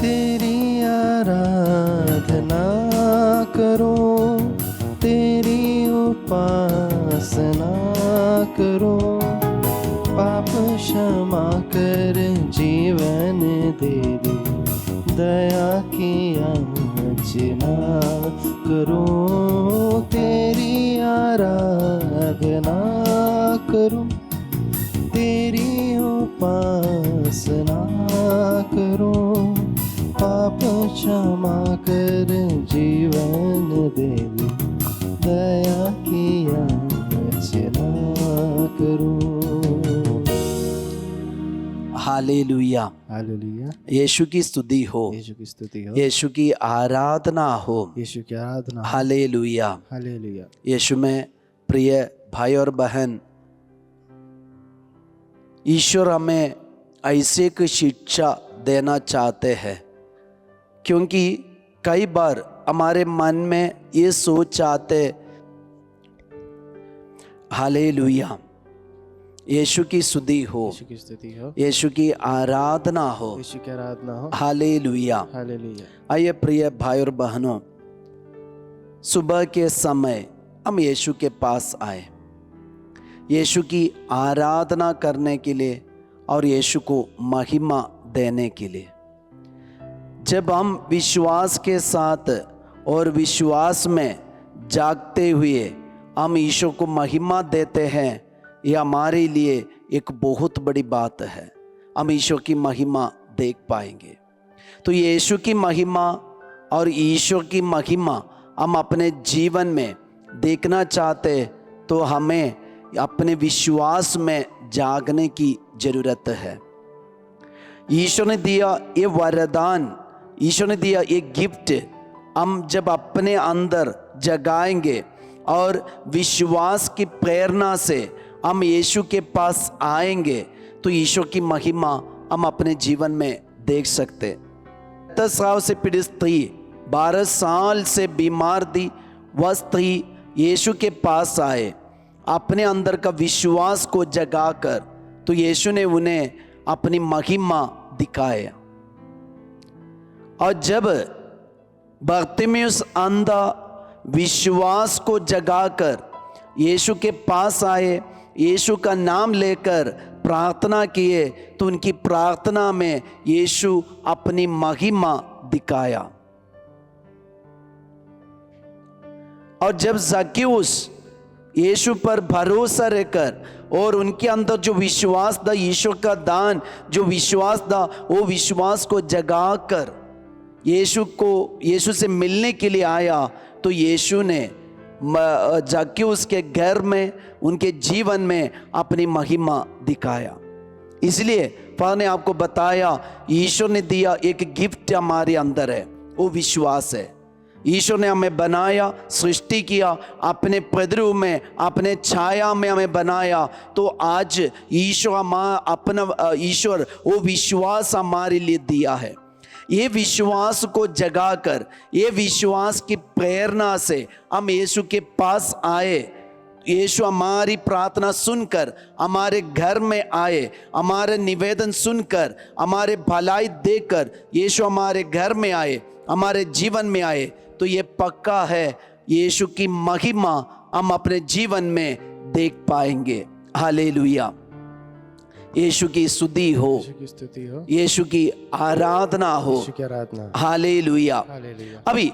तेरी आराधना करो, तेरी उपासना करो, पाप क्षमा कर जीवन दे दे, दया की याचना करो। तेरी आराधना करो, तेरी उपासना करो, पाप क्षमा कर जीवन दे दे, दया की याचना करो। Hallelujah, hallelujah. यीशु की स्तुति हो, यीशु की स्तुति हो, यीशु की आराधना हो। यीशु की आराधना हो। Hallelujah, hallelujah. यीशु में प्रिय भाई और बहन, ईश्वर हमें ऐसे की शिक्षा देना चाहते हैं, क्योंकि कई बार हमारे मन में ये सोच आते। हालेलुया, यीशु की स्तुति हो, यीशु की स्तुति हो, यीशु की आराधना हो। यीशु की आराधना हो। हालेलुया। हालेलुया। आइए प्रिय भाई और बहनों, सुबह के समय हम यीशु के पास आए, यीशु की आराधना करने के लिए और यीशु को महिमा देने के लिए। जब हम विश्वास के साथ और विश्वास में जागते हुए हम ईश्वर को महिमा देते हैं, यह हमारे लिए एक बहुत बड़ी बात है। हम ईश्वर की महिमा देख पाएंगे। तो यीशु की महिमा और ईश्वर की महिमा हम अपने जीवन में देखना चाहते, तो हमें अपने विश्वास में जागने की ज़रूरत है। ईश्वर ने दिया ये वरदान, ईश्वर ने दिया ये गिफ्ट, हम जब अपने अंदर जगाएंगे और विश्वास की प्रेरणा से हम यीशु के पास आएंगे, तो ईश्वर की महिमा हम अपने जीवन में देख सकते। 10 साल से पीड़ित स्त्री, 12 साल से बीमार थी, वह स्त्री यीशु के पास आए अपने अंदर का विश्वास को जगाकर, तो यीशु ने उन्हें अपनी महिमा दिखाया। और जब बरतिमेउस अंधा विश्वास को जगाकर यीशु के पास आए, यीशु का नाम लेकर प्रार्थना किए, तो उनकी प्रार्थना में यीशु अपनी महिमा दिखाया। और जब ज़क्केउस यीशु पर भरोसा रहकर और उनके अंदर जो विश्वास था, ईश्वर का दान जो विश्वास था, वो विश्वास को जगाकर यीशु से मिलने के लिए आया, तो यीशु ने ज़क्केउस के घर में, उनके जीवन में अपनी महिमा दिखाया। इसलिए फादर ने आपको बताया, ईश्वर ने दिया एक गिफ्ट हमारे अंदर है, वो विश्वास है। ईश्वर ने हमें बनाया, सृष्टि किया, अपने प्रद्रुप में, अपने छाया में हमें बनाया। तो आज ईश्वर वो विश्वास हमारे लिए दिया है। ये विश्वास को जगाकर, ये विश्वास की प्रेरणा से हम यीशु के पास आए। यीशु हमारी प्रार्थना सुनकर हमारे घर में आए, हमारे निवेदन सुनकर, हमारे भलाई देकर यीशु हमारे घर में आए, हमारे जीवन में आए। तो ये पक्का है, यीशु की महिमा हम अपने जीवन में देख पाएंगे। हालेलुया, यीशु की स्तुति हो, यीशु की आराधना हो। हालेलुया। अभी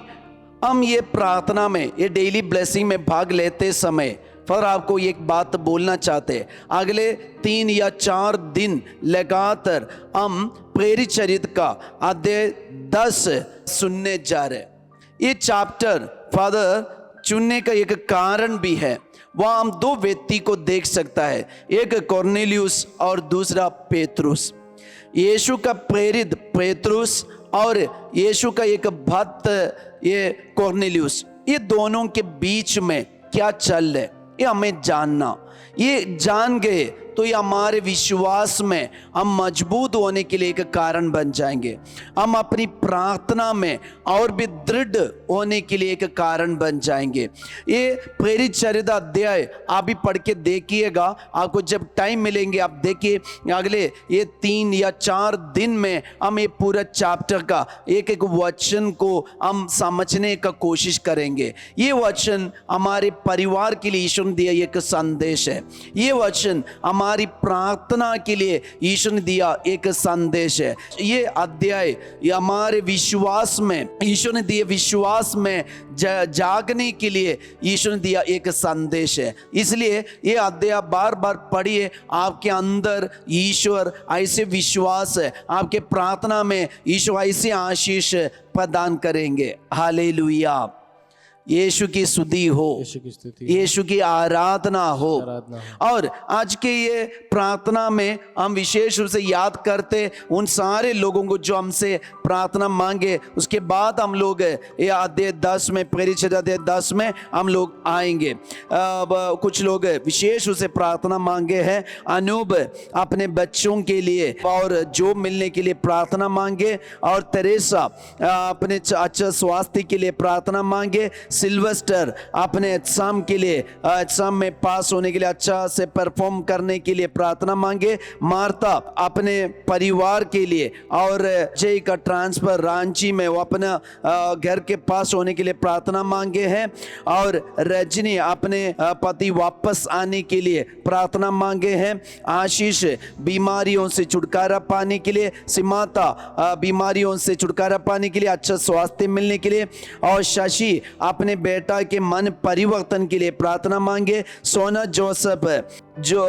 हम ये प्रार्थना में, ये डेली ब्लेसिंग में भाग लेते समय फिर आपको एक बात बोलना चाहते हैं। अगले 3 या 4 दिन लगातार हम प्रेरित चरित्र का अध्याय 10 सुनने जा रहे। ये चैप्टर फादर चुनने का एक कारण भी है। वहाँ हम 2 व्यक्ति को देख सकता है, एक कॉर्नेलियुस और दूसरा पेतरुस। यीशु का प्रेरित पेतरुस और यीशु का एक भक्त ये कॉर्नेलियुस, ये दोनों के बीच में क्या चल रहा है, ये हमें जानना। ये जान गए तो ये हमारे विश्वास में हम मजबूत होने के लिए एक कारण बन जाएंगे। हम अपनी प्रार्थना में और भी दृढ़ होने के लिए एक कारण बन जाएंगे। ये प्रेरित चरित्र अध्याय आप भी पढ़ के देखिएगा, आपको जब टाइम मिलेंगे आप देखिए। अगले ये 3 या 4 दिन में हम ये पूरा चैप्टर का एक एक वचन को हम समझने का कोशिश करेंगे। ये वचन हमारे परिवार के लिए ईश्वर ने दिया एक संदेश है। ये वचन हमारी प्रार्थना के लिए ईश्वर ने दिया एक संदेश है। ये अध्याय ये हमारे विश्वास में ईश्वर ने दिए विश्वास में जागने के लिए ईश्वर ने दिया एक संदेश है। इसलिए ये अध्याय बार बार पढ़िए, आपके अंदर ईश्वर ऐसे विश्वास है, आपके प्रार्थना में ईश्वर ऐसे आशीष प्रदान करेंगे। हालेलुया, यीशु की स्तुति हो, यीशु की स्तुति, यीशु की आराधना हो। आराधना हो। और आज के ये प्रार्थना में हम विशेष रूप से याद करते उन सारे लोगों को जो हमसे प्रार्थना मांगे। उसके बाद हम लोग ये अध्याय 10 में, प्रेरित अध्याय 10 में हम लोग आएंगे। कुछ लोग विशेष रूप से प्रार्थना मांगे हैं। अनूप अपने बच्चों के लिए और जॉब मिलने के लिए प्रार्थना मांगे, और तेरेसा अपने अच्छा स्वास्थ्य के लिए प्रार्थना मांगे। सिल्वेस्टर अपने एग्जाम के लिए, एग्जाम में पास होने के लिए, अच्छा से परफॉर्म करने के लिए प्रार्थना मांगे। मार्ता अपने परिवार के लिए, और जय का ट्रांसफर रांची में वो अपना घर के पास होने के लिए प्रार्थना मांगे हैं। और रजनी अपने पति वापस आने के लिए प्रार्थना मांगे हैं। आशीष बीमारियों से छुटकारा पाने के लिए, सिमाता बीमारियों से छुटकारा पाने के लिए, अच्छा स्वास्थ्य मिलने के लिए, और शशि अपने बेटा के मन परिवर्तन के लिए प्रार्थना मांगे। सोना जोसेफ जो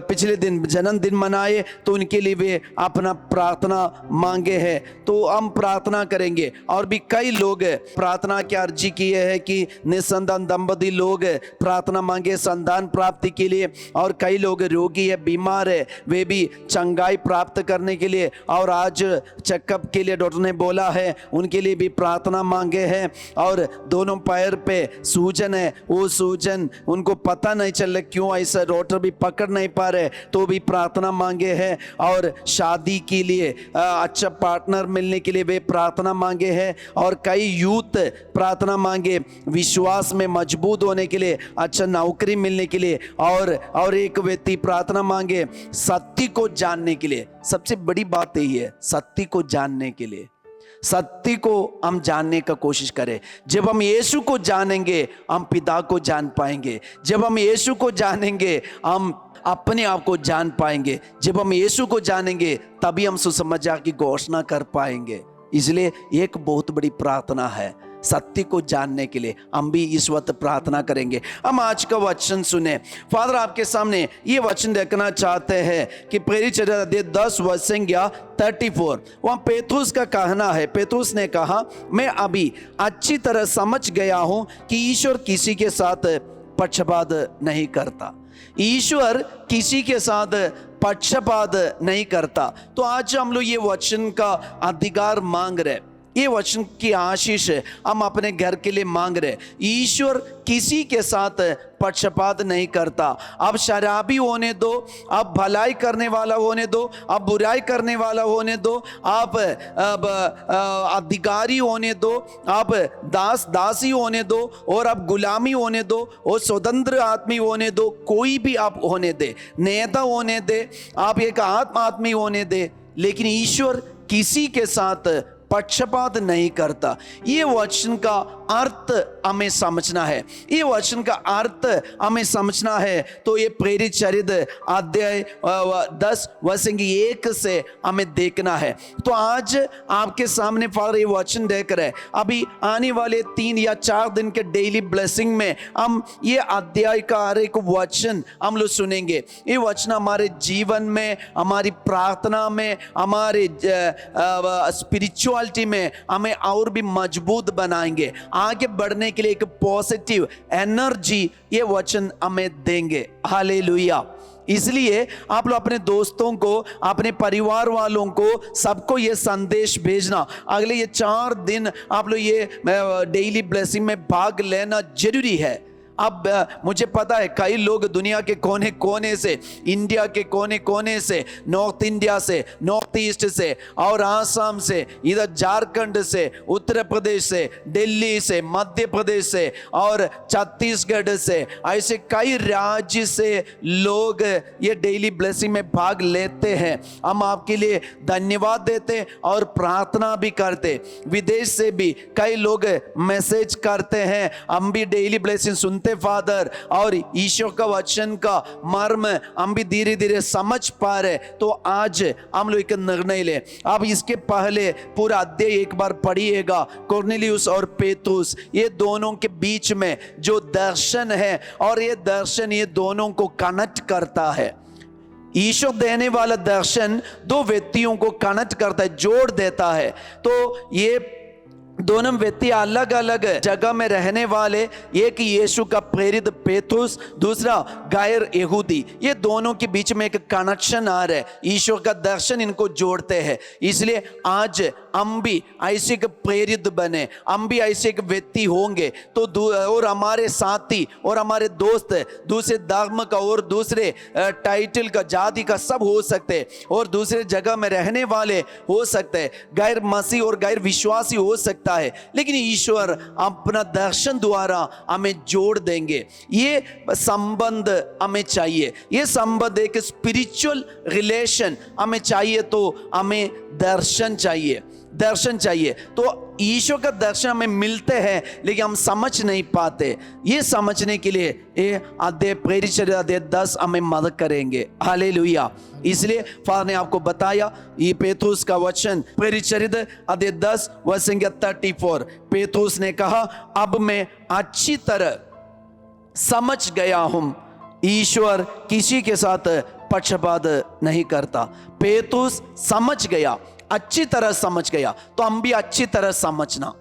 पिछले दिन जन्मदिन मनाए तो उनके लिए भी अपना प्रार्थना मांगे हैं। तो हम प्रार्थना करेंगे। और भी कई लोग प्रार्थना की अर्जी किए हैं कि निसंतान दंपति लोग प्रार्थना मांगे संतान प्राप्ति के लिए, और कई लोग रोगी है, बीमार है, वे भी चंगाई प्राप्त करने के लिए, और आज चेकअप के लिए डॉक्टर ने बोला है उनके लिए भी प्रार्थना मांगे हैं। और दोनों पैर पे सूजन है, वो सूजन उनको पता नहीं चल रहा क्यों ऐसा, डॉक्टर भी पकड़ नहीं पा रहे, तो भी प्रार्थना मांगे हैं। और शादी के लिए अच्छा पार्टनर मिलने के लिए वे प्रार्थना मांगे हैं। और कई यूथ प्रार्थना मांगे विश्वास में मजबूत होने के लिए, अच्छा नौकरी मिलने के लिए। और एक व्यक्ति प्रार्थना मांगे सत्य को जानने के लिए। सबसे बड़ी बात यही है, सत्य को जानने के लिए। सत्य को हम जानने का कोशिश करें। जब हम यीशु को जानेंगे हम पिता को जान पाएंगे। जब हम यीशु को जानेंगे हम अपने आप को जान पाएंगे। जब हम यीशु को जानेंगे तभी हम सुसमाचार की घोषणा कर पाएंगे। इसलिए एक बहुत बड़ी प्रार्थना है सत्य को जानने के लिए। हम भी इस वक्त प्रार्थना करेंगे। हम आज का वचन सुने। फादर आपके सामने ये वचन देखना चाहते हैं कि प्रेरित अध्याय 10 संज्ञा 34 वहाँ पेतरुस का कहना है। पेतरुस ने कहा, मैं अभी अच्छी तरह समझ गया हूँ कि ईश्वर किसी के साथ पक्षपात नहीं करता। ईश्वर किसी के साथ पक्षपात नहीं करता। तो आज हम लोग ये वचन का अधिकार मांग रहे, ये वचन की आशीष हम अपने घर के लिए मांग रहे। ईश्वर किसी के साथ पक्षपात नहीं करता। अब शराबी होने दो, अब भलाई करने वाला होने दो, अब बुराई करने वाला होने दो, आप अधिकारी होने दो, आप दास दासी होने दो, और अब गुलामी होने दो, और स्वतंत्र आदमी होने दो, कोई भी आप होने दे, नेता होने दे, आप एक आदमी होने दे, लेकिन ईश्वर किसी के साथ पक्षपात नहीं करता। ये वचन का अर्थ हमें समझना है। ये वचन का अर्थ हमें समझना है तो ये प्रेरित चरित्र अध्याय 10 वचन 1 से हमें देखना है। तो आज आपके सामने फादर ये वचन देख रहे हैं। अभी आने वाले 3 या 4 दिन के डेली ब्लेसिंग में हम ये अध्याय का हर एक वचन हम लोग सुनेंगे। ये वचन हमारे जीवन में, हमारी प्रार्थना में, हमारे स्पिरिचुअलिटी में हमें और भी मजबूत बनाएंगे। आगे बढ़ने के लिए एक पॉजिटिव एनर्जी ये वचन हमें देंगे। हालेलुया। इसलिए आप लोग अपने दोस्तों को, अपने परिवार वालों को, सबको ये संदेश भेजना। अगले ये 4 दिन आप लोग ये डेली ब्लेसिंग में भाग लेना जरूरी है। अब मुझे पता है कई लोग दुनिया के कोने कोने से, इंडिया के कोने कोने से, नॉर्थ इंडिया से, नॉर्थ ईस्ट से और आसाम से, इधर झारखंड से, उत्तर प्रदेश से, दिल्ली से, मध्य प्रदेश से और छत्तीसगढ़ से, ऐसे कई राज्य से लोग ये डेली ब्लेसिंग में भाग लेते हैं। हम आपके लिए धन्यवाद देते और प्रार्थना भी करते। विदेश से भी कई लोग मैसेज करते हैं, हम भी डेली ब्लेसिंग सुनते फादर, और ईश्वर का वचन का मर्म हम भी धीरे धीरे समझ पा रहे। तो आज हम लोग एक निर्णय ले। अब इसके पहले पूरा अध्याय एक बार पढ़िएगा, कुरनेलियुस और पेतरुस, ये दोनों के बीच में जो दर्शन है, और ये दर्शन ये दोनों को कनेक्ट करता है। ईश्वर देने वाला दर्शन दो व्यक्तियों को कनेक्ट करता है, जोड़ देता है। तो ये दोनों व्यक्ति अलग अलग जगह में रहने वाले, एक यीशु का प्रेरित पेतरुस, दूसरा गैर यहूदी, ये दोनों के बीच में एक कनेक्शन आ रहा है। ईश्वर का दर्शन इनको जोड़ते हैं। इसलिए आज हम भी ऐसे एक प्रेरित बने, हम भी ऐसे एक व्यक्ति होंगे तो और हमारे साथी और हमारे दोस्त दूसरे धर्म का और दूसरे टाइटल का, जाति का सब हो सकते, और दूसरे जगह में रहने वाले हो सकते, गैर मसीह और गैर विश्वासी हो सकता है, लेकिन ईश्वर अपना दर्शन द्वारा हमें जोड़ देंगे। ये संबंध हमें चाहिए, ये संबंध एक स्पिरिचुअल रिलेशन हमें चाहिए। तो हमें दर्शन चाहिए, दर्शन चाहिए। तो ईश्वर का दर्शन हमें मिलते हैं लेकिन हम समझ नहीं पाते। ये समझने के लिए ये अध्याय प्रेरित चरित्र अध्याय 10 हमें मदद करेंगे। हालेलुया। इसलिए फादर ने आपको बताया ये पेतरुस का वचन, प्रेरित चरित्र अध्याय 10 वचन 34। पेतरुस ने कहा, अब मैं अच्छी तरह समझ गया हूं ईश्वर किसी के साथ पक्षपात नहीं करता। पेतरुस समझ गया, अच्छी तरह समझ गया। तो हम भी अच्छी तरह समझना,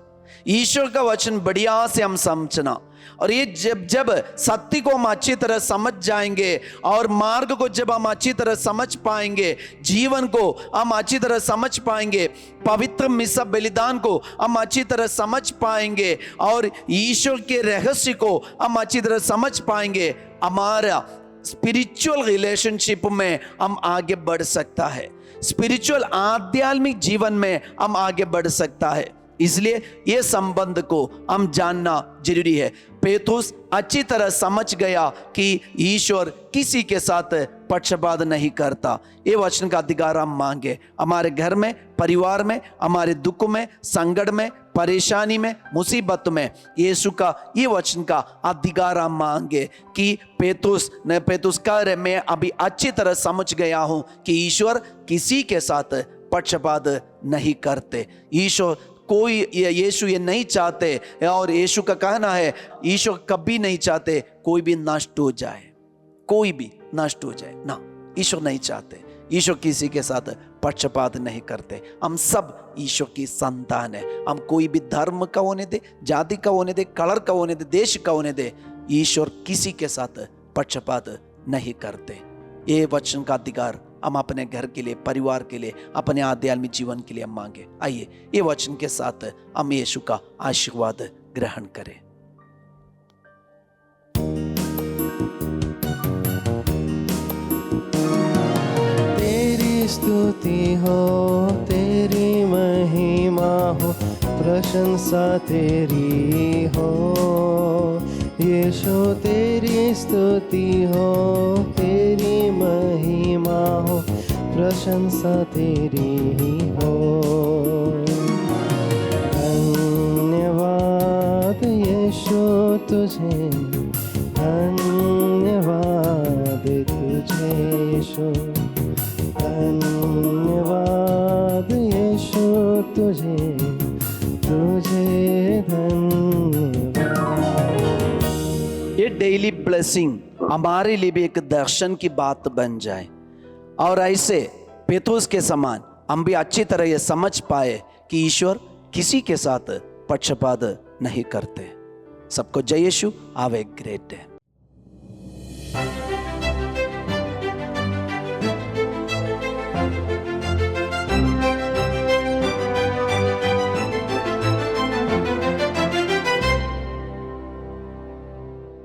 ईश्वर का वचन बढ़िया से हम समझना। और ये जब सत्य को हम अच्छी तरह समझ जाएंगे और मार्ग को जब हम अच्छी तरह समझ पाएंगे, जीवन को हम अच्छी तरह समझ पाएंगे, पवित्र मिसा बलिदान को हम अच्छी तरह समझ पाएंगे और ईश्वर के रहस्य को हम अच्छी तरह समझ पाएंगे, हमारा स्पिरिचुअल रिलेशनशिप में हम आगे बढ़ सकता है, स्पिरिचुअल आध्यात्मिक जीवन में हम आगे बढ़ सकता है। इसलिए ये संबंध को हम जानना जरूरी है। पेतरुस अच्छी तरह समझ गया कि ईश्वर किसी के साथ पक्षपात नहीं करता। ये वचन का अधिकार हम मांगे हमारे घर में, परिवार में, हमारे दुख में, संकट में, परेशानी में, मुसीबत में। यीशु का ये वचन का अधिकार हम मांगे कि पेतरुस कह रहे, मैं अभी अच्छी तरह समझ गया हूं कि ईश्वर किसी के साथ पक्षपात नहीं करते। ईश्वर कोई, यीशु ये नहीं चाहते, और यीशु का कहना है ईश्वर कभी नहीं चाहते कोई भी नष्ट हो जाए, कोई भी नष्ट हो जाए ना, ईश्वर नहीं चाहते। ईश्वर किसी के साथ पक्षपात नहीं करते। हम सब ईश्वर की संतान है। हम कोई भी धर्म का होने दे, जाति का होने दे, कलर का होने दे, देश का होने दे, ईश्वर किसी के साथ पक्षपात नहीं करते। ये वचन का अधिकार हम अपने घर के लिए, परिवार के लिए, अपने आध्यात्मिक जीवन के लिए हम मांगे। आइए ये वचन के साथ हम यीशु का आशीर्वाद ग्रहण करें। तेरी स्तुति हो, तेरी महिमा हो, प्रशंसा तेरी हो यीशु। तेरी स्तुति हो, तेरी महिमा हो, प्रशंसा तेरी ही हो। धन्यवाद यीशु तुझे, धन्यवाद तुझे यीशु, धन्यवाद यीशु तुझे, तुझे धन्यवाद। ये डेली ब्लेसिंग हमारे लिए भी एक दर्शन की बात बन जाए, और ऐसे पेतरुस के समान हम भी अच्छी तरह ये समझ पाए कि ईश्वर किसी के साथ पक्षपात नहीं करते। सबको जय Yeshu. Have a great day.